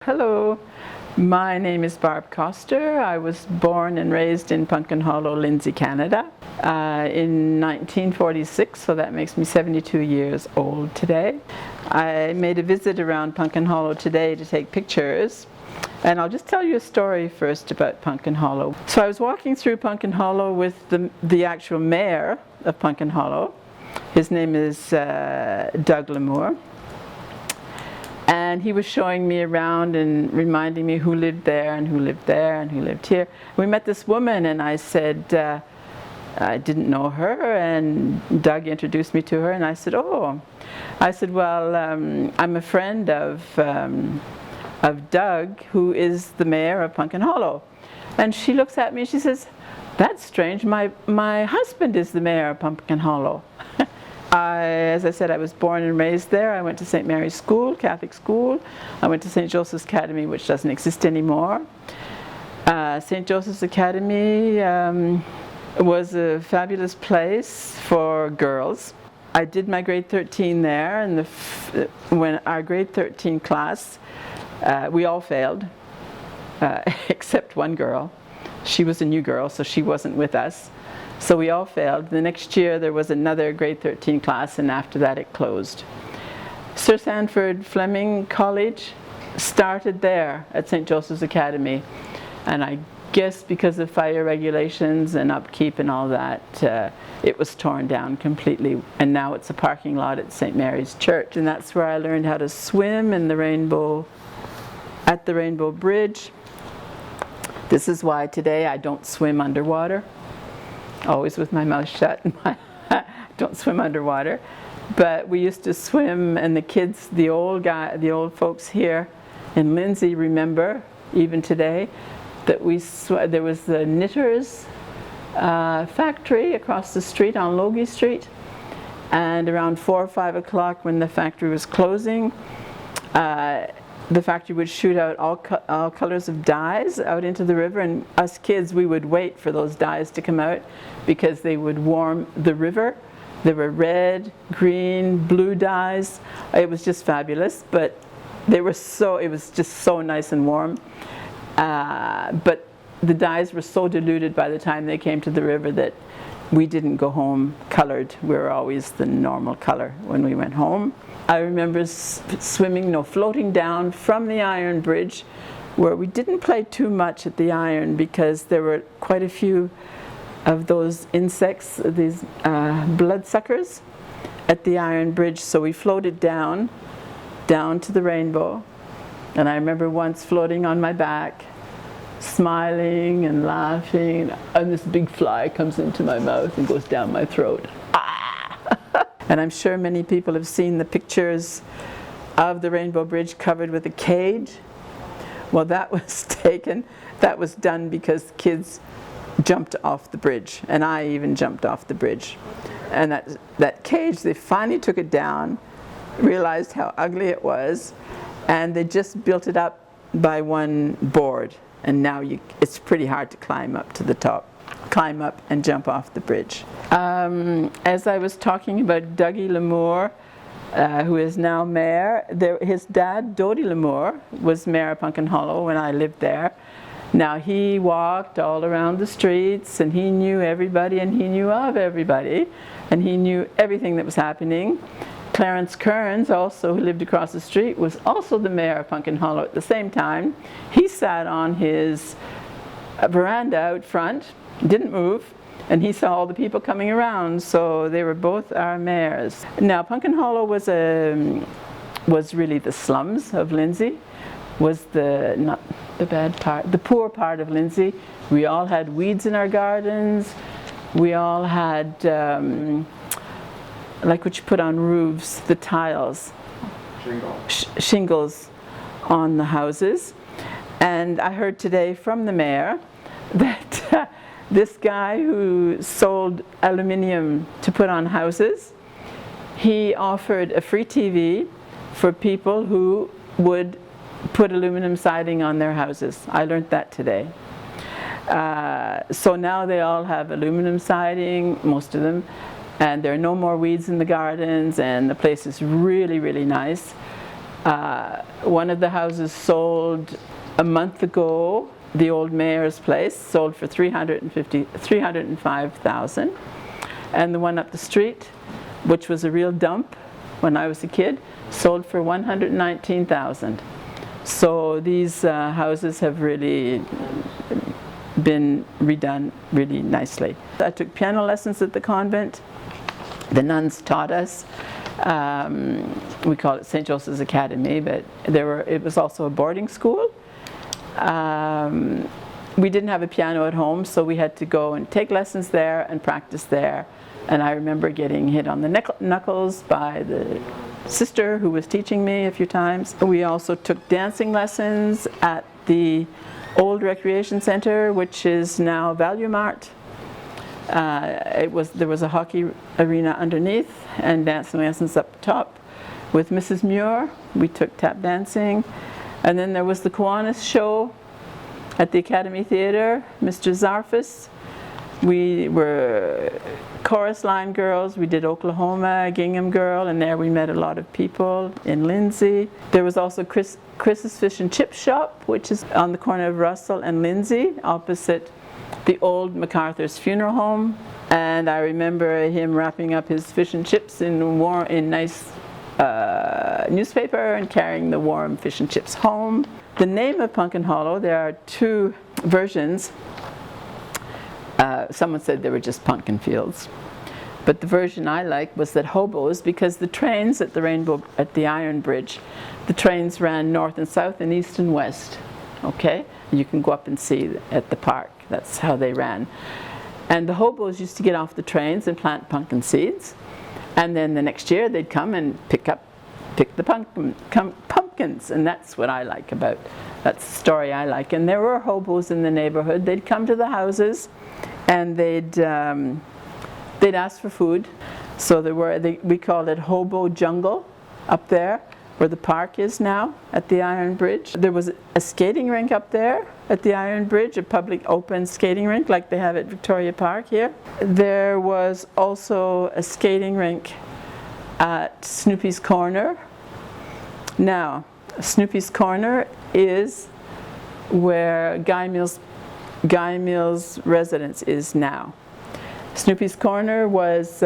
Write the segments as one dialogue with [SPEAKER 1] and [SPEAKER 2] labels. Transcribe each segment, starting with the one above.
[SPEAKER 1] Hello, my name is Barb Kostur. I was born and raised in Punkin Hollow, Lindsay, Canada in 1946, so that makes me 72 years old today. I made a visit around Punkin Hollow today to take pictures, and I'll just tell you a story first about Punkin Hollow. So I was walking through Punkin Hollow with the actual mayor of Punkin Hollow. His name is Doug L'Amour. And he was showing me around and reminding me who lived there and who lived there and who lived here. We met this woman, and I said, I didn't know her, and Doug introduced me to her, and I said, oh. I said, well, I'm a friend of Doug, who is the mayor of Punkin Hollow. And she looks at me and she says, that's strange, my husband is the mayor of Punkin Hollow. As I said, I was born and raised there. I went to St. Mary's School, Catholic school. I went to St. Joseph's Academy, which doesn't exist anymore. St. Joseph's Academy was a fabulous place for girls. I did my grade 13 there, and when our grade 13 class, we all failed, except one girl. She was a new girl, so she wasn't with us. So we all failed. The next year there was another grade 13 class, and after that it closed. Sir Sanford Fleming College started there at St. Joseph's Academy, and I guess because of fire regulations and upkeep and all that, it was torn down completely, and now it's a parking lot at St. Mary's Church. And that's where I learned how to swim in at the Rainbow Bridge. This is why today I don't swim underwater. Always with my mouth shut. Don't swim underwater. But we used to swim, and the kids, the old folks here in Lindsay remember, even today, that there was the Knitters factory across the street on Logie Street, and around 4 or 5 o'clock when the factory was closing, the factory would shoot out all colors of dyes out into the river, and us kids, we would wait for those dyes to come out because they would warm the river. There were red, green, blue dyes. It was just fabulous, but it was just so nice and warm. But the dyes were so diluted by the time they came to the river that we didn't go home colored. We were always the normal color when we went home. I remember floating down from the iron bridge, where we didn't play too much at the iron because there were quite a few of those insects, these bloodsuckers at the iron bridge. So we floated down to the rainbow. And I remember once floating on my back, smiling and laughing, and this big fly comes into my mouth and goes down my throat. And I'm sure many people have seen the pictures of the Rainbow Bridge covered with a cage. Well, that was done because kids jumped off the bridge, and I even jumped off the bridge. And that cage, they finally took it down, realized how ugly it was, and they just built it up by one board. And now it's pretty hard to climb up to the top. Climb up and jump off the bridge. As I was talking about Dougie L'Amour, who is now mayor, his dad, Dodie L'Amour, was mayor of Punkin Hollow when I lived there. Now he walked all around the streets, and he knew everybody, and he knew of everybody, and he knew everything that was happening. Clarence Kearns, also, who lived across the street, was also the mayor of Punkin Hollow at the same time. He sat on his veranda out front, didn't move, and he saw all the people coming around, so they were both our mayors. Now, Punkin Hollow was really the slums of Lindsay, was not the bad part, the poor part of Lindsay. We all had weeds in our gardens. We all had, like what you put on roofs, the tiles, shingles on the houses. And I heard today from the mayor that this guy who sold aluminium to put on houses, he offered a free TV for people who would put aluminum siding on their houses. I learned that today. So now they all have aluminum siding, most of them, and there are no more weeds in the gardens, and the place is really, really nice. One of the houses sold a month ago, the old mayor's place, sold for $305,000. And the one up the street, which was a real dump when I was a kid, sold for $119,000. So these houses have really been redone really nicely. I took piano lessons at the convent. The nuns taught us. We call it St. Joseph's Academy, but it was also a boarding school. We didn't have a piano at home, so we had to go and take lessons there and practice there. And I remember getting hit on the knuckles by the sister who was teaching me a few times. We also took dancing lessons at the old recreation center, which is now Value Mart. There was a hockey arena underneath and dancing lessons up top. With Mrs. Muir, we took tap dancing. And then there was the Kiwanis show at the Academy Theatre, Mr. Zarfus. We were chorus line girls. We did Oklahoma, Gingham Girl, and there we met a lot of people in Lindsay. There was also Chris's Fish and Chip Shop, which is on the corner of Russell and Lindsay, opposite the old MacArthur's funeral home. And I remember him wrapping up his fish and chips in nice newspaper and carrying the warm fish and chips home. The name of Punkin Hollow, there are two versions. Someone said they were just pumpkin fields. But the version I like was that hobos, because the trains at the Iron Bridge, the trains ran north and south and east and west. Okay? You can go up and see at the park. That's how they ran. And the hobos used to get off the trains and plant pumpkin seeds. And then the next year they'd come and pick the pumpkins. And that's what I like that's the story I like. And there were hobos in the neighborhood. They'd come to the houses and they'd ask for food. So we called it Hobo Jungle up there, where the park is now at the Iron Bridge. There was a skating rink up there at the Iron Bridge, a public open skating rink like they have at Victoria Park here. There was also a skating rink at Snoopy's Corner. Now, Snoopy's Corner is where Guy Mills' residence is now. Snoopy's Corner was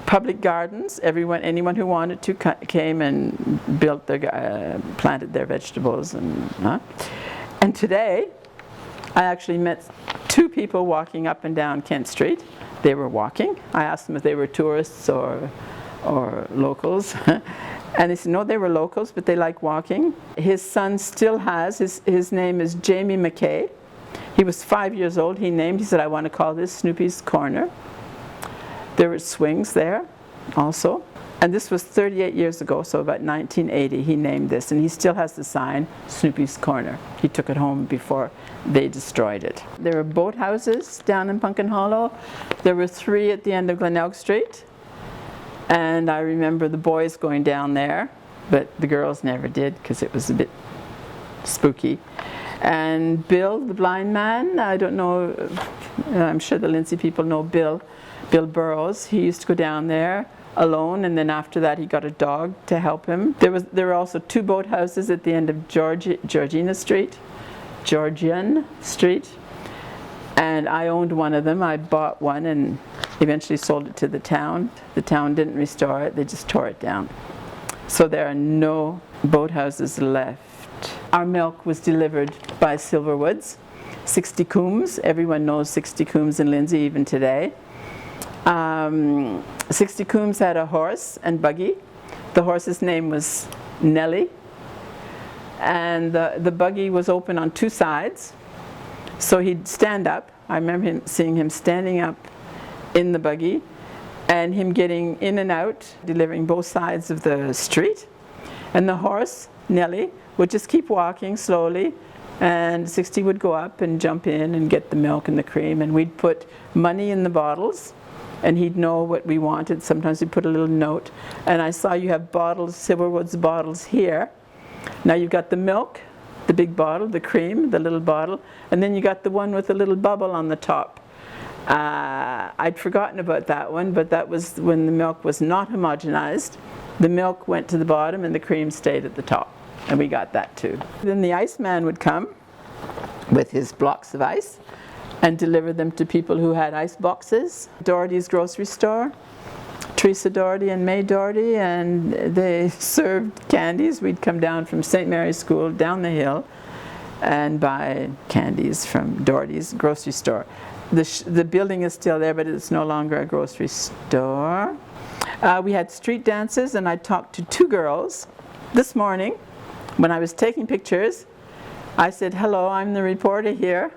[SPEAKER 1] public gardens. Anyone who wanted to came and planted their vegetables. And today, I actually met two people walking up and down Kent Street. They were walking. I asked them if they were tourists or locals. And they said, no, they were locals, but they like walking. His son still has, his name is Jamie McKay. He was 5 years old. He said, I want to call this Snoopy's Corner. There were swings there also. And this was 38 years ago, so about 1980, he named this. And he still has the sign, Snoopy's Corner. He took it home before they destroyed it. There were boat houses down in Punkin Hollow. There were 3 at the end of Glenelg Street. And I remember the boys going down there, but the girls never did because it was a bit spooky. And Bill, the blind man, I don't know, I'm sure the Lindsay people know Bill Burrows. He used to go down there alone, and then after that he got a dog to help him. There were also 2 boat houses at the end of Georgian Street, and I owned one of them. I bought one and eventually sold it to the town. The town didn't restore it, they just tore it down. So there are no boat houses left. Our milk was delivered by Silverwoods, 60 Coombs. Everyone knows 60 Coombs in Lindsay even today. 60 Coombs had a horse and buggy. The horse's name was Nellie. And the buggy was open on 2 sides. So he'd stand up. I remember seeing him standing up in the buggy and him getting in and out, delivering both sides of the street. And the horse, Nellie, would just keep walking slowly, and 60 would go up and jump in and get the milk and the cream, and we'd put money in the bottles and he'd know what we wanted. Sometimes we'd put a little note. And I saw you have bottles, Silverwoods bottles here. Now you've got the milk, the big bottle, the cream, the little bottle, and then you got the one with the little bubble on the top. I'd forgotten about that one, but that was when the milk was not homogenized. The milk went to the bottom and the cream stayed at the top. And we got that too. Then the iceman would come with his blocks of ice and deliver them to people who had ice boxes. Doherty's grocery store, Teresa Doherty and May Doherty, and they served candies. We'd come down from St. Mary's School down the hill and buy candies from Doherty's grocery store. The building is still there, but it's no longer a grocery store. We had street dances, and I talked to two girls this morning when I was taking pictures. I said, hello, I'm the reporter here.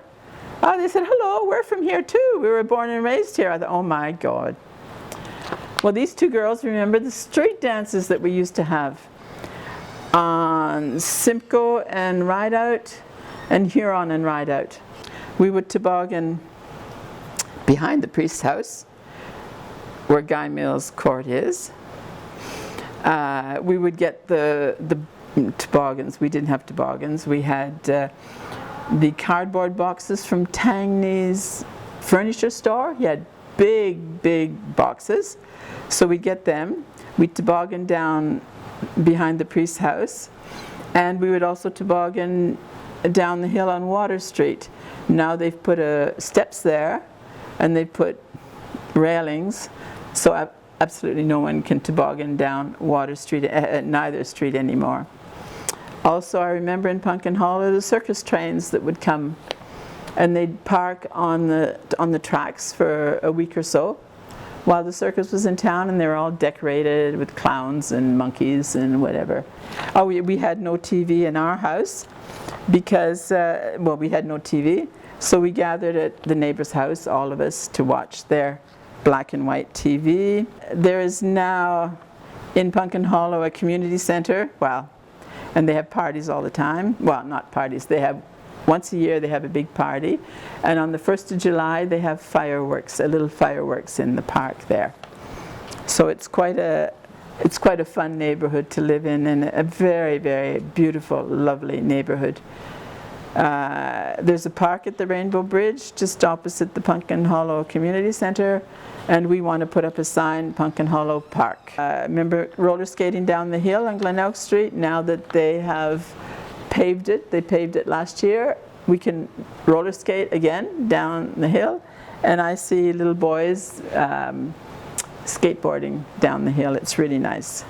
[SPEAKER 1] Oh, they said, hello, we're from here too. We were born and raised here. I thought, oh my God. Well, these two girls remember the street dances that we used to have on Simcoe and Ridout and Huron and Ridout. We would toboggan behind the priest's house where Guy Mills Court is. We would get the toboggans. We didn't have toboggans. We had the cardboard boxes from Tangney's furniture store. He had big boxes. So we'd get them. We'd toboggan down behind the priest's house. And we would also toboggan down the hill on Water Street. Now they've put steps there and they put railings. So absolutely no one can toboggan down Water Street at neither street anymore. Also, I remember in Punkin Hollow the circus trains that would come, and they'd park on the tracks for a week or so while the circus was in town, and they were all decorated with clowns and monkeys and whatever. Oh, we had no TV in our house because, well, we had no TV, so we gathered at the neighbor's house, all of us, to watch their black and white TV. There is now in Punkin Hollow a community center, well, and they have parties all the time. Well, not parties, they have, once a year they have a big party, and on the 1st of July they have fireworks, a little fireworks in the park there. So it's quite a fun neighborhood to live in, and a very, very beautiful, lovely neighborhood. There's a park at the Rainbow Bridge just opposite the Punkin Hollow Community Center, and we want to put up a sign, Punkin Hollow Park. Remember roller skating down the hill on Glenelg Street? Now that they have paved it, they paved it last year, we can roller skate again down the hill, and I see little boys skateboarding down the hill. It's really nice.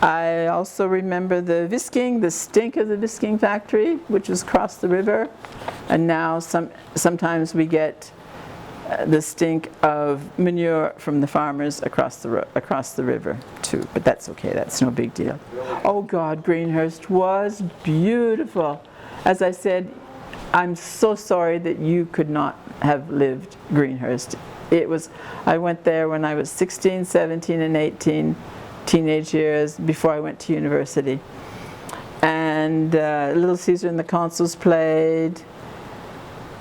[SPEAKER 1] I also remember the whisking, the stink of the whisking factory, which was across the river, and now sometimes we get the stink of manure from the farmers across the river too, but that's okay, that's no big deal. Oh God, Greenhurst was beautiful. As I said, I'm so sorry that you could not have lived Greenhurst. I went there when I was 16, 17 and 18, teenage years, before I went to university. And Little Caesar and the Consuls played.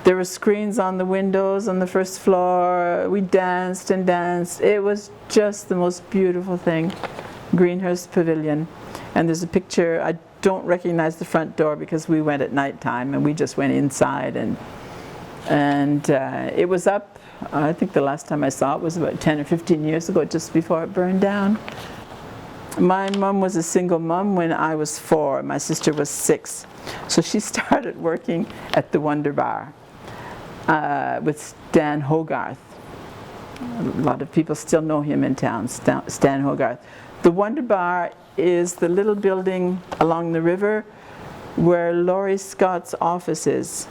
[SPEAKER 1] There were screens on the windows on the first floor. We danced and danced. It was just the most beautiful thing. Greenhurst Pavilion. And there's a picture. I don't recognize the front door because we went at nighttime and we just went inside, and it was up, I think the last time I saw it was about 10 or 15 years ago, just before it burned down. My mom was a single mom when I was 4. My sister was 6. So she started working at the Wonder Bar with Stan Hogarth. A lot of people still know him in town, Stan Hogarth. The Wonder Bar is the little building along the river where Laurie Scott's office is.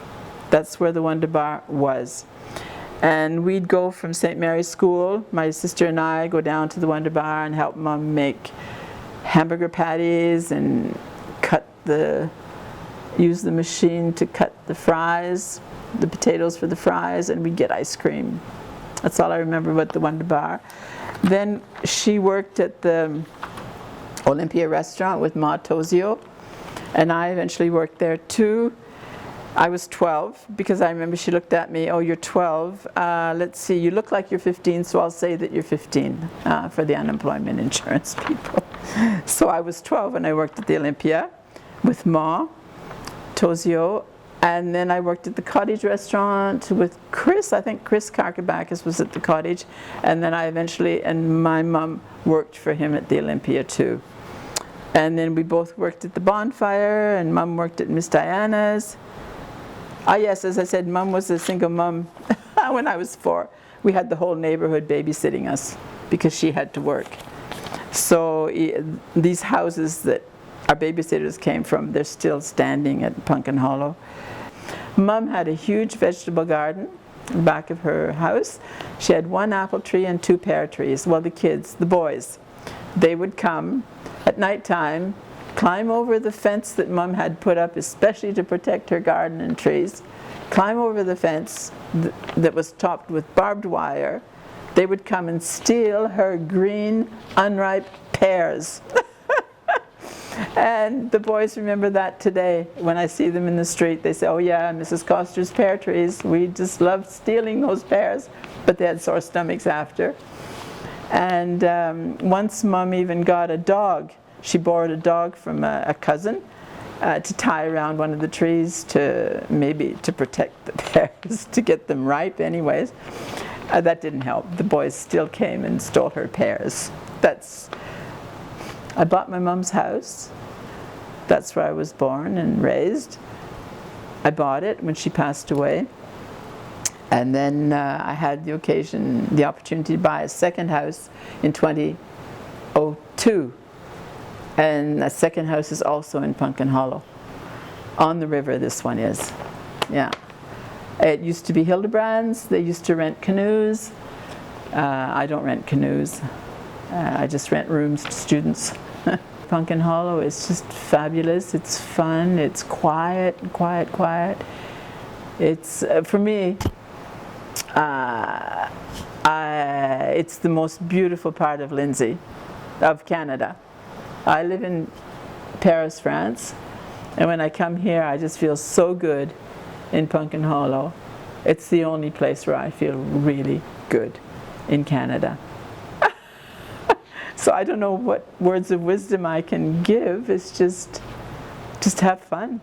[SPEAKER 1] That's where the Wonder Bar was. And we'd go from St. Mary's School, my sister and I go down to the Wonder Bar and help Mom make hamburger patties and use the machine to cut the fries, the potatoes for the fries, and we'd get ice cream. That's all I remember about the Wonder Bar. Then she worked at the Olympia restaurant with Ma Tozio, and I eventually worked there too. I was 12 because I remember she looked at me, oh, you're 12, let's see, you look like you're 15, so I'll say that you're 15 for the unemployment insurance people. So I was 12 when I worked at the Olympia with Ma Tozio, And then I worked at the Cottage restaurant with Chris. I think Chris Karkabakis was at the Cottage. And then I eventually, and my mum worked for him at the Olympia too. And then we both worked at the Bonfire, and Mum worked at Miss Diana's. Ah yes, as I said, Mum was a single mum when I was 4. We had the whole neighbourhood babysitting us because she had to work. So these houses that our babysitters came from, they're still standing at Punkin Hollow. Mum had a huge vegetable garden in the back of her house. She had 1 apple tree and 2 pear trees. Well, the kids, the boys, they would come at night time, climb over the fence that Mum had put up especially to protect her garden and trees, climb over the fence that was topped with barbed wire. They would come and steal her green, unripe pears. And the boys remember that today. When I see them in the street, they say, oh yeah, Mrs. Kostur's pear trees. We just loved stealing those pears. But they had sore stomachs after. And once Mum even got a dog. She borrowed a dog from a cousin to tie around one of the trees to maybe to protect the pears, to get them ripe anyways. That didn't help. The boys still came and stole her pears. I bought my mum's house. That's where I was born and raised. I bought it when she passed away. And then I had the opportunity to buy a second house in 2002. And that second house is also in Punkin Hollow. On the river, this one is. Yeah. It used to be Hildebrand's. They used to rent canoes. I don't rent canoes. I just rent rooms to students. Punkin Hollow is just fabulous. It's fun. It's quiet. It's, for me, it's the most beautiful part of Lindsay, of Canada. I live in Paris, France, and when I come here, I just feel so good in Punkin Hollow. It's the only place where I feel really good in Canada. So I don't know what words of wisdom I can give. It's just have fun.